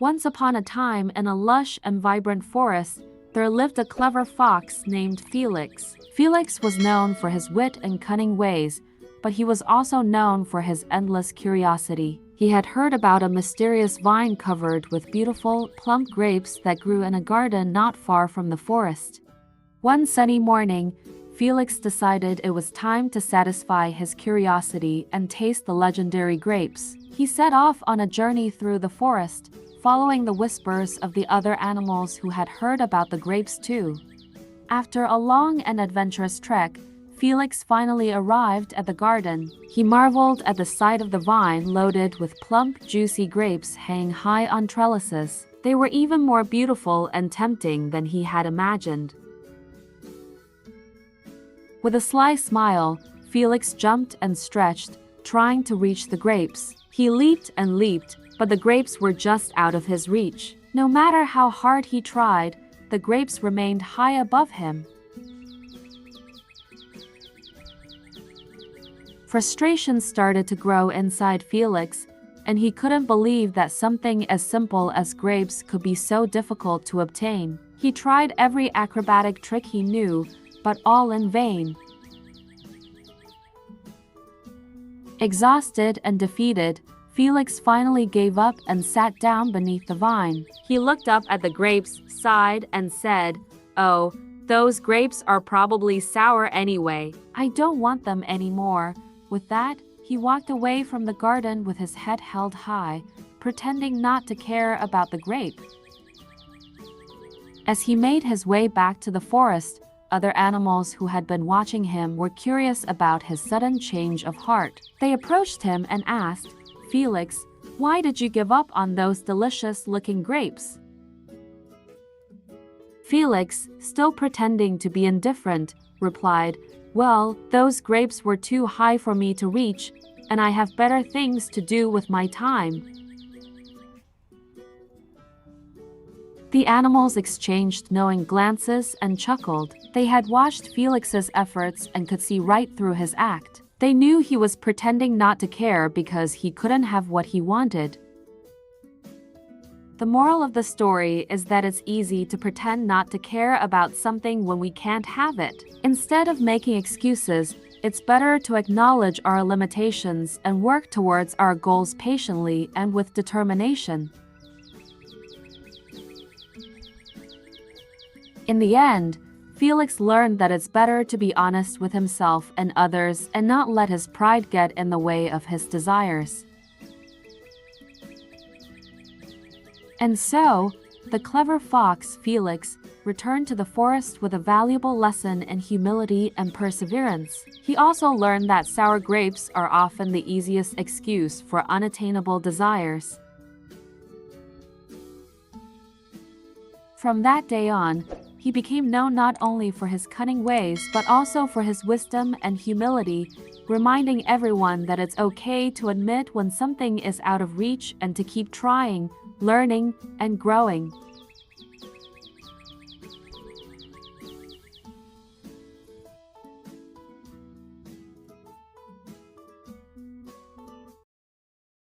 Once upon a time, in a lush and vibrant forest, there lived a clever fox named Felix. Felix was known for his wit and cunning ways, but he was also known for his endless curiosity. He had heard about a mysterious vine covered with beautiful, plump grapes that grew in a garden not far from the forest. One sunny morning, Felix decided it was time to satisfy his curiosity and taste the legendary grapes. He set off on a journey through the forest, following the whispers of the other animals who had heard about the grapes too. After a long and adventurous trek, Felix finally arrived at the garden. He marveled at the sight of the vine loaded with plump, juicy grapes hanging high on trellises. They were even more beautiful and tempting than he had imagined. With a sly smile, Felix jumped and stretched, trying to reach the grapes. He leaped and leaped, but the grapes were just out of his reach. No matter how hard he tried, the grapes remained high above him. Frustration started to grow inside Felix, and he couldn't believe that something as simple as grapes could be so difficult to obtain. He tried every acrobatic trick he knew, but all in vain. Exhausted and defeated, Felix finally gave up and sat down beneath the vine. He looked up at the grapes, sighed, and said, "Oh, those grapes are probably sour anyway. I don't want them anymore." With that, he walked away from the garden with his head held high, pretending not to care about the grape. As he made his way back to the forest, other animals who had been watching him were curious about his sudden change of heart. They approached him and asked, "Felix, why did you give up on those delicious-looking grapes?" Felix, still pretending to be indifferent, replied, "Well, those grapes were too high for me to reach, and I have better things to do with my time." The animals exchanged knowing glances and chuckled. They had watched Felix's efforts and could see right through his act. They knew he was pretending not to care because he couldn't have what he wanted. The moral of the story is that it's easy to pretend not to care about something when we can't have it. Instead of making excuses, it's better to acknowledge our limitations and work towards our goals patiently and with determination. In the end, Felix learned that it's better to be honest with himself and others and not let his pride get in the way of his desires. And so, the clever fox, Felix, returned to the forest with a valuable lesson in humility and perseverance. He also learned that sour grapes are often the easiest excuse for unattainable desires. From that day on, he became known not only for his cunning ways but also for his wisdom and humility, reminding everyone that it's okay to admit when something is out of reach and to keep trying, learning, and growing.